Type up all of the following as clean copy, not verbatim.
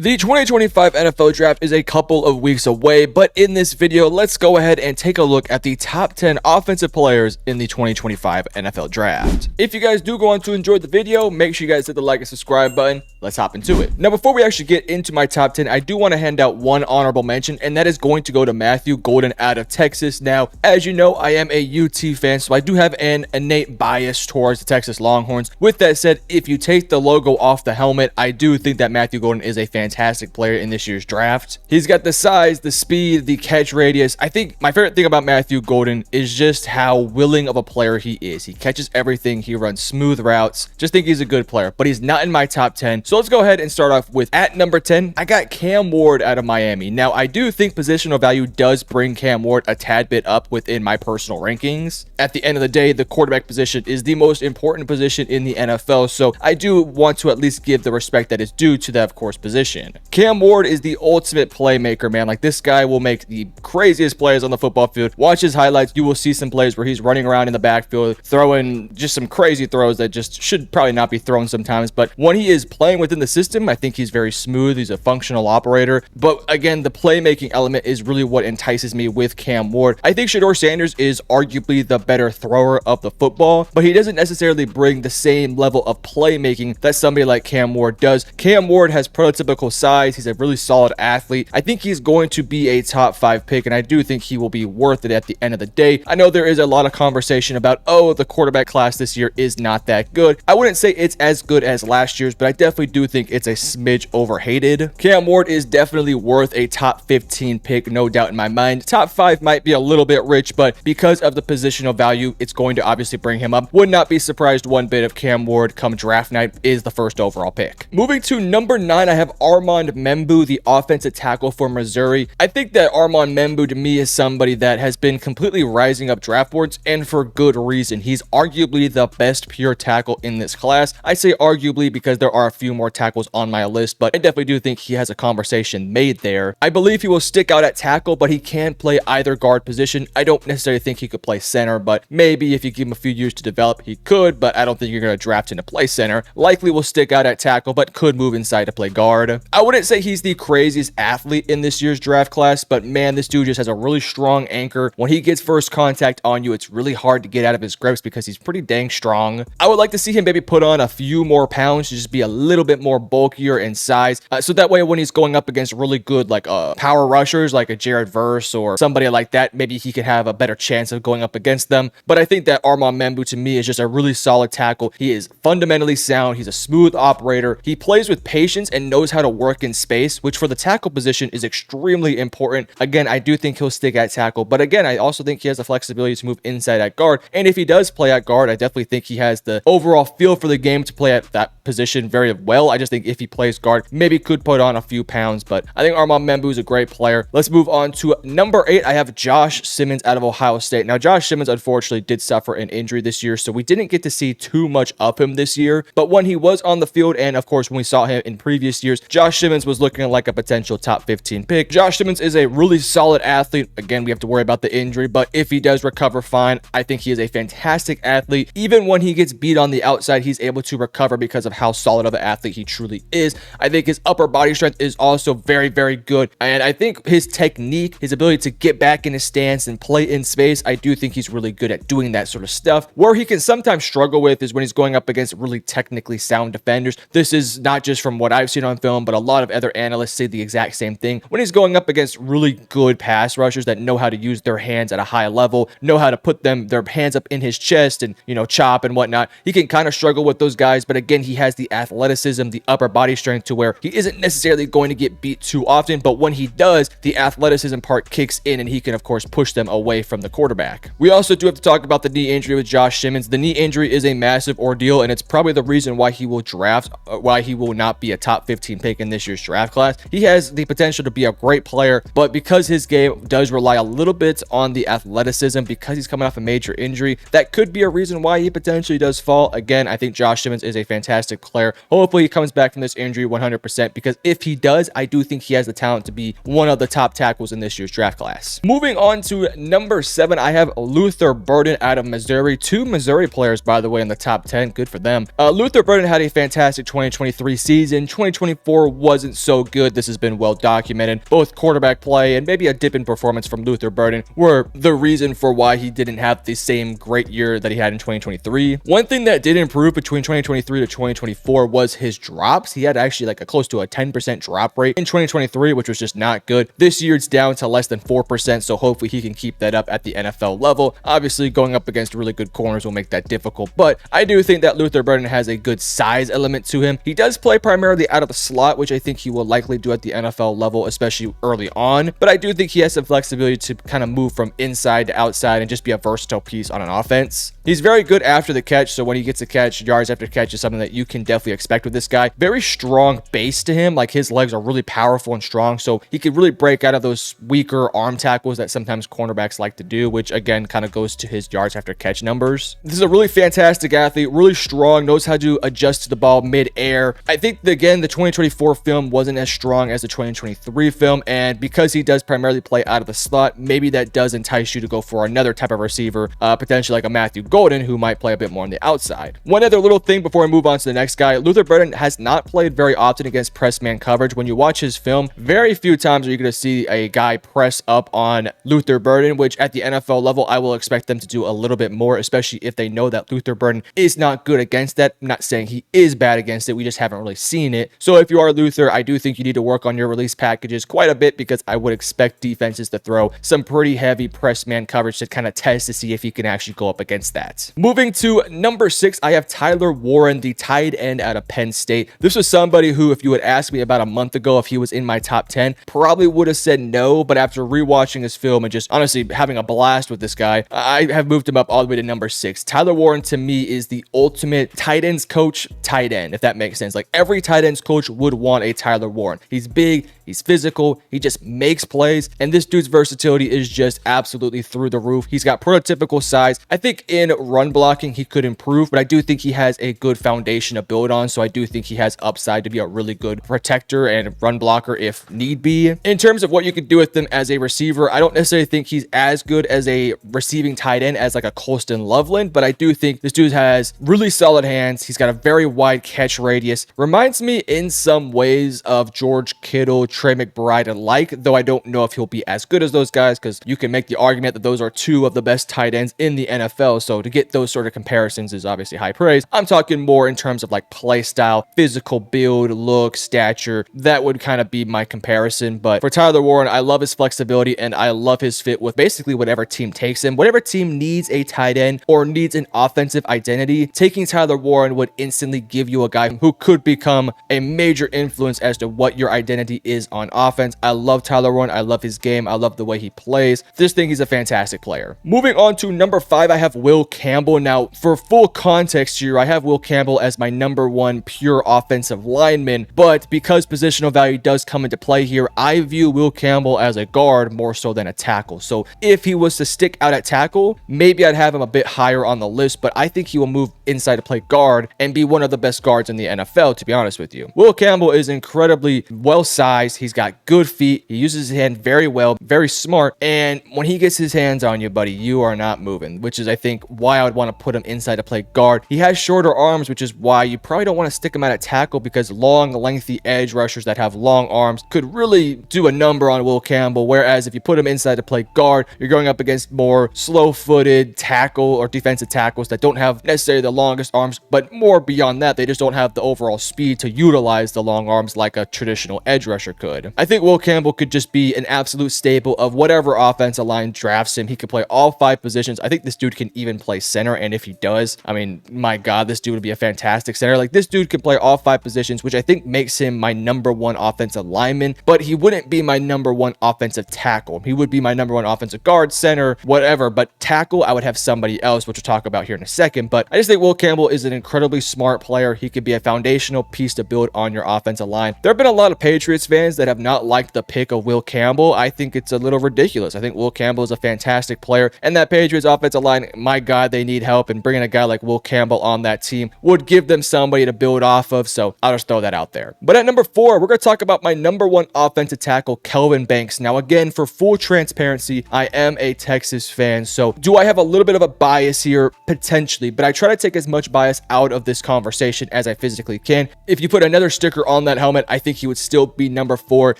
The 2025 NFL Draft is a couple of weeks away, but in this video, let's go ahead and take a look at the top 10 offensive players in the 2025 NFL Draft. If you guys do go on to enjoy the video, make sure you guys hit the like and subscribe button. Let's hop into it. Now, before we actually get into my top 10, I do want to hand out one honorable mention, and that is going to go to Matthew Golden out of Texas. Now, as you know, I am a UT fan, so I do have an innate bias towards the Texas Longhorns. With that said, if you take the logo off the helmet, I do think that Matthew Golden is a fantastic player in this year's draft. He's got the size, the speed, the catch radius. I think my favorite thing about Matthew Golden is just how willing of a player he is. He catches everything. He runs smooth routes. Just think he's a good player, but he's not in my top 10. So let's go ahead and start off with at number 10. I got Cam Ward out of Miami. Now, I do think positional value does bring Cam Ward a tad bit up within my personal rankings. At the end of the day, the quarterback position is the most important position in the NFL. So I do want to at least give the respect that is due to that, of course, position. Cam Ward is the ultimate playmaker, man. Like, this guy will make the craziest plays on the football field. Watch his highlights. You will see some plays where he's running around in the backfield, throwing just some crazy throws that just should probably not be thrown sometimes. But when he is playing within the system, I think he's very smooth. He's a functional operator. But again, the playmaking element is really what entices me with Cam Ward. I think Shedeur Sanders is arguably the better thrower of the football, but he doesn't necessarily bring the same level of playmaking that somebody like Cam Ward does. Cam Ward has prototypical size. He's a really solid athlete. I think he's going to be a top 5 pick, and I do think he will be worth it at the end of the day. I know there is a lot of conversation about, oh, the quarterback class this year is not that good. I wouldn't say it's as good as last year's, but I definitely do think it's a smidge overhated. Cam Ward is definitely worth a top 15 pick, no doubt in my mind. Top 5 might be a little bit rich, but because of the positional value, it's going to obviously bring him up. Would not be surprised one bit if Cam Ward come draft night is the first overall pick. Moving to number 9, I have Armand Membou, the offensive tackle for Missouri. I think that Armand Membou to me is somebody that has been completely rising up draft boards, and for good reason. He's arguably the best pure tackle in this class. I say arguably because there are a few more tackles on my list, but I definitely do think he has a conversation made there. I believe he will stick out at tackle, but he can play either guard position. I don't necessarily think he could play center, but maybe if you give him a few years to develop, he could, but I don't think you're going to draft him to play center. Likely will stick out at tackle, but could move inside to play guard. I wouldn't say he's the craziest athlete in this year's draft class, but man, this dude just has a really strong anchor. When he gets first contact on you, it's really hard to get out of his grips because he's pretty dang strong. I would like to see him maybe put on a few more pounds to just be a little bit more bulkier in size, so that way when he's going up against really good like power rushers like a Jared Verse or somebody like that, maybe he could have a better chance of going up against them. But I think that Armand Membou to me is just a really solid tackle. He is fundamentally sound. He's a smooth operator. He plays with patience and knows how to work in space, which for the tackle position is extremely important. Again, I do think he'll stick at tackle, but again, I also think he has the flexibility to move inside at guard. And if he does play at guard, I definitely think he has the overall feel for the game to play at that position very well. I just think if he plays guard, maybe could put on a few pounds, but I think Armand Membou is a great player. Let's move on to number 8. I have Josh Simmons out of Ohio State. Now, Josh Simmons unfortunately did suffer an injury this year, so we didn't get to see too much of him this year, but when he was on the field, and of course when we saw him in previous years, Josh Simmons was looking like a potential top 15 pick. Josh Simmons is a really solid athlete. Again, we have to worry about the injury, but if he does recover fine, I think he is a fantastic athlete. Even when he gets beat on the outside, he's able to recover because of how solid of an athlete he truly is. I think his upper body strength is also very, very good, and I think his technique, his ability to get back in his stance and play in space, I do think he's really good at doing that sort of stuff. Where he can sometimes struggle with is when he's going up against really technically sound defenders. This is not just from what I've seen on film, but a lot of other analysts say the exact same thing. When he's going up against really good pass rushers that know how to use their hands at a high level, know how to put their hands up in his chest and, chop and whatnot, he can kind of struggle with those guys. But again, he has the athleticism, the upper body strength to where he isn't necessarily going to get beat too often, but when he does, the athleticism part kicks in and he can of course push them away from the quarterback. We also do have to talk about the knee injury with Josh Simmons. The knee injury is a massive ordeal, and it's probably the reason why he will not be a top 15 pick in this year's draft class. He has the potential to be a great player, but because his game does rely a little bit on the athleticism, because he's coming off a major injury, that could be a reason why he potentially does fall. Again, I think Josh Simmons is a fantastic player. Hopefully he comes back from this injury 100%, because if he does, I do think he has the talent to be one of the top tackles in this year's draft class. Moving on to number 7, I have Luther Burden out of Missouri. 2 Missouri players, by the way, in the top 10. Good for them. Luther Burden had a fantastic 2023 season. 2024 wasn't so good. This has been well documented. Both quarterback play and maybe a dip in performance from Luther Burden were the reason for why he didn't have the same great year that he had in 2023. One thing that did improve between 2023 to 2024 was his drops. He had actually like a close to a 10% drop rate in 2023, which was just not good. This year it's down to less than 4%, so hopefully he can keep that up at the NFL level. Obviously, going up against really good corners will make that difficult, but I do think that Luther Burden has a good size element to him. He does play primarily out of the slot, which I think he will likely do at the NFL level, especially early on, but I do think he has some flexibility to kind of move from inside to outside and just be a versatile piece on an offense. He's very good after the catch, so when he gets a catch, yards after catch is something that you can definitely expect with this guy. Very strong base to him, like his legs are really powerful and strong, so he could really break out of those weaker arm tackles that sometimes cornerbacks like to do, which again kind of goes to his yards after catch numbers. This is a really fantastic athlete, really strong, knows how to adjust to the ball mid-air. I think, again, the 2024 film wasn't as strong as the 2023 film, and because he does primarily play out of the slot, maybe that does entice you to go for another type of receiver, potentially like a Matthew Golden, who might play a bit more on the outside. One other little thing before I move on to the next guy, Luther Burden has not played very often against press man coverage. When you watch his film, very few times are you going to see a guy press up on Luther Burden, which at the NFL level, I will expect them to do a little bit more, especially if they know that Luther Burden is not good against that. I'm not saying he is bad against it. We just haven't really seen it. So if you are Luther, I do think you need to work on your release packages quite a bit, because I would expect defenses to throw some pretty heavy press man coverage to kind of test to see if he can actually go up against that. Moving to number 6, I have Tyler Warren, the tight end out of Penn State. This was somebody who, if you had asked me about a month ago if he was in my top 10, probably would have said no, but after rewatching his film and just honestly having a blast with this guy, I have moved him up all the way to number 6. Tyler Warren to me is the ultimate tight ends coach tight end, if that makes sense. Like every tight ends coach would want a Tyler Warren. He's big, he's physical, he just makes plays, and this dude's versatility is just absolutely through the roof. He's got prototypical size. I think in run blocking he could improve, but I do think he has a good foundation to build on, so I do think he has upside to be a really good protector and run blocker if need be. In terms of what you can do with him as a receiver, I don't necessarily think he's as good as a receiving tight end as like a Colston Loveland, but I do think this dude has really solid hands. He's got a very wide catch radius. Reminds me in some ways of George Kittle, Trey McBride alike, though I don't know if he'll be as good as those guys, because you can make the argument that those are two of the best tight ends in the NFL, so to get those sort of comparisons is obviously high praise. I'm talking more in terms of like play style, physical build, look, stature. That would kind of be my comparison, but for Tyler Warren, I love his flexibility and I love his fit with basically whatever team takes him. Whatever team needs a tight end or needs an offensive identity, taking Tyler Warren would instantly give you a guy who could become a major influence as to what your identity is on offense. I love Tyler Warren. I love his game. I love the way he plays. This thing, he's a fantastic player. Moving on to number 5, I have Will Campbell. Now, for full context here, I have Will Campbell as my number 1 pure offensive lineman, but because positional value does come into play here, I view Will Campbell as a guard more so than a tackle. So if he was to stick out at tackle, maybe I'd have him a bit higher on the list, but I think he will move inside to play guard and be one of the best guards in the NFL, to be honest with you. Will Campbell is incredibly well sized. He's got good feet. He uses his hand very well, very smart, and when he gets his hands on you, buddy, you are not moving, which is, I think, why I would want to put him inside to play guard. He has shorter arms, which is why you probably don't want to stick him out at tackle, because long, lengthy edge rushers that have long arms could really do a number on Will Campbell, whereas if you put him inside to play guard, you're going up against more slow-footed tackle or defensive tackles that don't have necessarily the longest arms, but more beyond that, they just don't have the overall speed to utilize the long arms like a traditional edge rusher could. I think Will Campbell could just be an absolute staple of whatever offensive line drafts him. He could play all 5 positions. I think this dude can even play center, and if he does, I mean, my God, this dude would be a fantastic center. Like, this dude can play all 5 positions, which I think makes him my number 1 offensive lineman, but he wouldn't be my number 1 offensive tackle. He would be my number 1 offensive guard, center, whatever, but tackle, I would have somebody else, which we'll talk about here in a second. But I just think Will Campbell is an incredibly smart player. He could be a foundational piece to build on your offensive line. There have been a lot of Patriots fans that have not liked the pick of Will Campbell. I think it's a little ridiculous. I think Will Campbell is a fantastic player, and that Patriots offensive line, my God, they need help, and bringing a guy like Will Campbell on that team would give them somebody to build off of, so I'll just throw that out there. But at number 4, we're going to talk about my number 1 offensive tackle, Kelvin Banks. Now, again, for full transparency, I am a Texas fan, so do I have a little bit of a bias here? Potentially, but I try to take as much bias out of this conversation as I physically can. If you put another sticker on that helmet, I think he would still be number 4.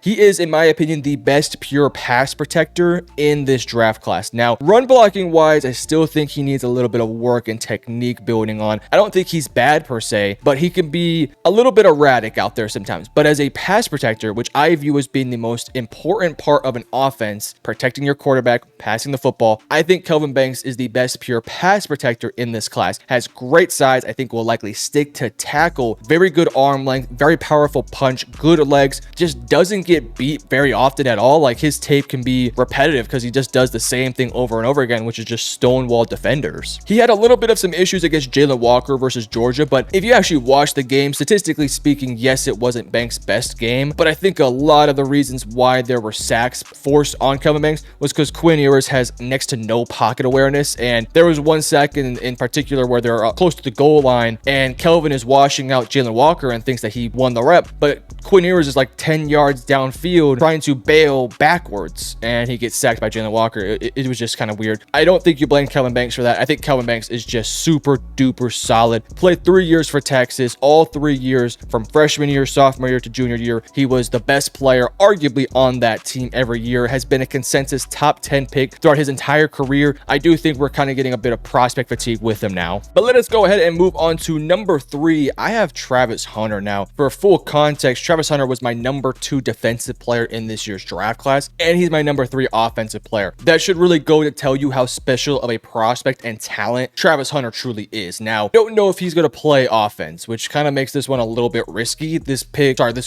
He is, in my opinion, the best pure pass protector in this draft class. Now, run blocking wise, I still think he needs a little bit of work and technique building on. I don't think he's bad per se, but he can be a little bit erratic out there sometimes. But as a pass protector, which I view as being the most important part of an offense, protecting your quarterback, passing the football, I think Kelvin Banks is the best pure pass protector in this class. Has great size, I think will likely stick to tackle, very good arm length, very powerful punch, good legs, just doesn't get beat very often at all. Like, his tape can be repetitive because he just does the same thing over and over again, which is just stonewall defenders. He had a little bit of some issues against Jalen Walker versus Georgia, but if you actually watch the game, statistically speaking, yes, it wasn't Banks' best game, but I think a lot of the reasons why there were sacks forced on Kelvin Banks was because Quinn Ewers has next to no pocket awareness, and there was one sack in particular where they're close to the goal line, and Kelvin is washing out Jalen Walker and thinks that he won the rep, but Quinn Ewers is like 10 yards downfield trying to bail backwards, and he gets sacked by Jalen Walker. It was just kind of weird. I don't think you blame Kelvin Banks for that. I think Kelvin Banks is just super duper solid. Played 3 years for Texas, all 3 years from freshman year, sophomore year to junior year. He was the best player arguably on that team every year, has been a consensus top 10 pick throughout his entire career. I do think we're kind of getting a bit of prospect fatigue with him now. But let us go ahead and move on to number 3. I have Travis Hunter now. For full context, Travis Hunter was my number 2 defensive player in this year's draft class, and he's my number 3 offensive player. That should really go to tell you how special of a prospect and talent Travis Hunter truly is. Now, don't know if he's going to play offense, which kind of makes this one a little bit risky. This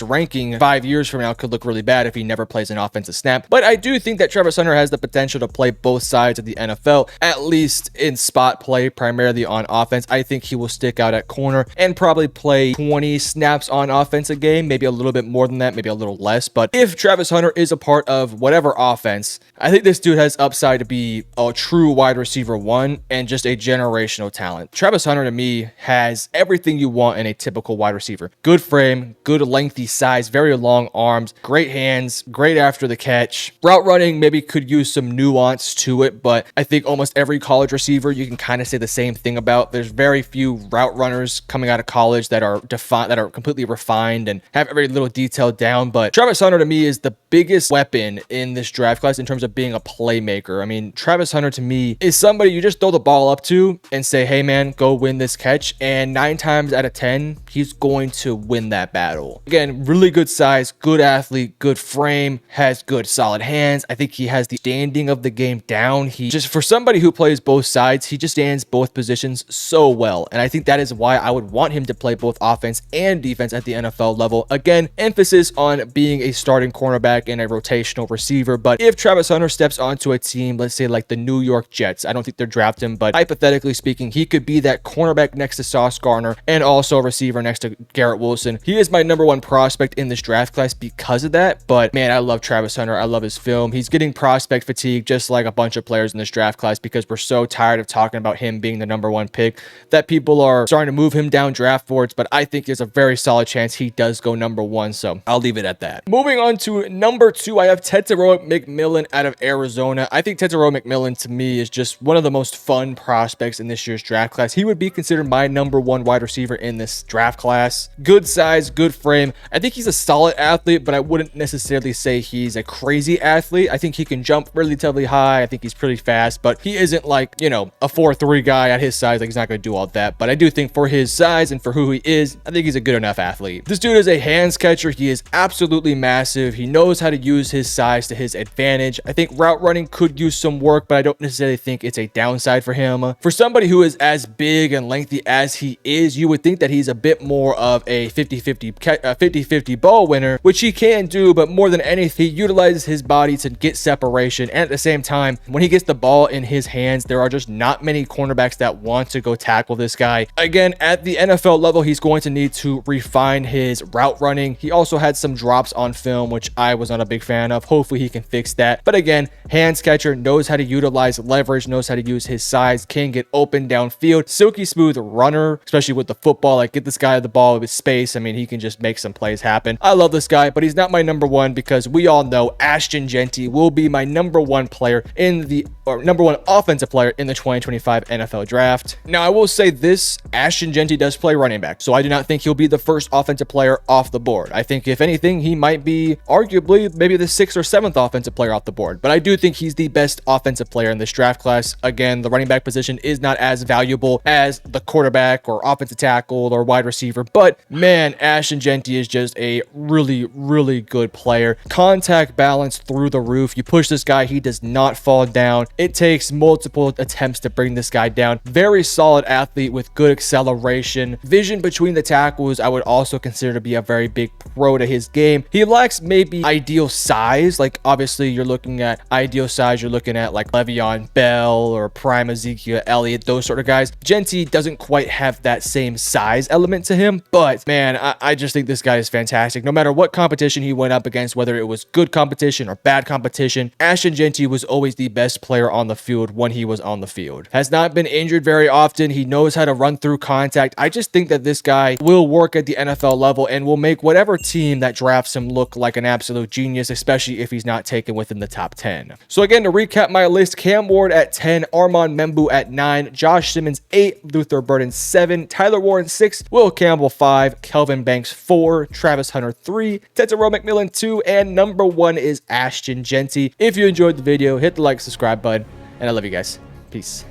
ranking 5 years from now could look really bad if he never plays an offensive snap. But I do think that Travis Hunter has the potential to play both sides of the NFL, at least in spot play, primarily on offense. I think he will stick out at corner and probably play 20 snaps on offense a game, maybe a little bit more than that, maybe a little less. But if Travis Hunter is a part of whatever offense, I think this dude has upside to be a true wide receiver 1 and just a generational talent. Travis Hunter to me has everything you want in a typical wide receiver. Good frame, good lengthy size, very long arms, great hands, great after the catch. Route running maybe could use some nuance to it, but I think almost every college receiver you can kind of say the same thing about. There's very few route runners coming out of college that are defined, that are completely refined and have every little detail down. But Travis Hunter to me is the biggest weapon in this draft class in terms of being a playmaker. I mean, Travis Hunter to me is somebody you just throw the ball up to and say, hey man, go win this catch, and 9 times out of 10 he's going to win that battle. Again, really good size, good athlete, good frame, has good solid hands. I think he has the standing of the game down. He just, for somebody who plays both sides, he just stands both positions so well, and I think that is why I would want him to play both offense and defense at the NFL level. Again, emphasis on being a starting cornerback and a rotational receiver, but if Travis Hunter steps onto a team, let's say like the New York Jets, I don't think they're drafting him, but hypothetically speaking, he could be that cornerback next to Sauce Gardner and also a receiver next to Garrett Wilson. He is my number 1 prospect in this draft class because of that, but man, I love Travis Hunter. I love his film. He's getting prospect fatigue just like a bunch of players in this draft class because we're so tired of talking about him being the number 1 pick that people are starting to move him down draft boards, but I think there's a very solid chance he does go number 1, so I'll leave it at that. Moving on to number 2, I have Tetairoa McMillan out of Arizona. I think Tetairoa McMillan to me is just one of the most fun prospects in this year's draft class. He would be considered my number 1 wide receiver in this draft class. Good size, good frame. I think he's a solid athlete, but I wouldn't necessarily say he's a crazy athlete. I think he can jump relatively high. I think he's pretty fast, but he isn't like, you know, a 4'3" guy at his size. Like, he's not going to do all that, but I do think for his size and for who he is, I think he's a good enough athlete. This dude is a hands catcher. He is absolutely massive. He knows how to use his size to his advantage. I think route running could use some work, but I don't necessarily think it's a downside for him. For somebody who is as big and lengthy as he is, you would think that he's a bit more of a 50-50 ball winner, which he can do, but more than anything, he utilizes his body to get separation, and at the same time, when he gets the ball in his hands, there are just not many cornerbacks that want to go tackle this guy. Again, at the NFL level, he's going to need to refine his route running. He also had some drops on film, which I was not a big fan of. Hopefully he can fix that. But again, hands catcher, knows how to utilize leverage, knows how to use his size, can get open downfield, silky smooth runner, especially with the football. Like, get this guy the ball with space. I mean, he can just make some plays happen. I love this guy, but he's not my number 1 because we all know Ashton Jeanty will be my number 1 player in the, or number 1 offensive player in the 2025 NFL draft. Now, I will say this, Ashton Jeanty does play running back, so I do not think he'll be the first offensive player off the board. I think if anything, he might be arguably maybe the 6th or 7th offensive player off the board, but I do think he's the best offensive player in this draft class. Again, the running back position is not as valuable as the quarterback or offensive tackle or wide receiver, but man, Ashton Jeanty is just a really, really good player. Contact balance through the roof. You push this guy, he does not fall down. It takes multiple attempts to bring this guy down. Very solid athlete with good acceleration. Vision between the tackles, I would also consider to be a very big pro to his game. He lacks maybe ideal size. Like obviously you're looking at ideal size, you're looking at like Le'Veon Bell or prime Ezekiel Elliott, those sort of guys. Jeanty doesn't quite have that same size element to him, but man, I just think this guy is fantastic. No matter what competition he went up against, whether it was good competition or bad competition, Ashton Jeanty was always the best player on the field when he was on the field. Has not been injured very often. He knows how to run through contact. I just think that this guy will work at the NFL level and will make whatever team that drafts him look like an absolute genius, especially if he's not taken within the top 10. So again, to recap my list, Cam Ward at 10, Armand Membu at 9, Josh Simmons 8, Luther Burden 7, Tyler Warren 6, Will Campbell 5, Kelvin Banks 4, Travis Hunter 3, Tetairoa McMillan 2, and number 1 is Ashton Jeanty. If you enjoyed the video, hit the like, subscribe button, and I love you guys. Peace.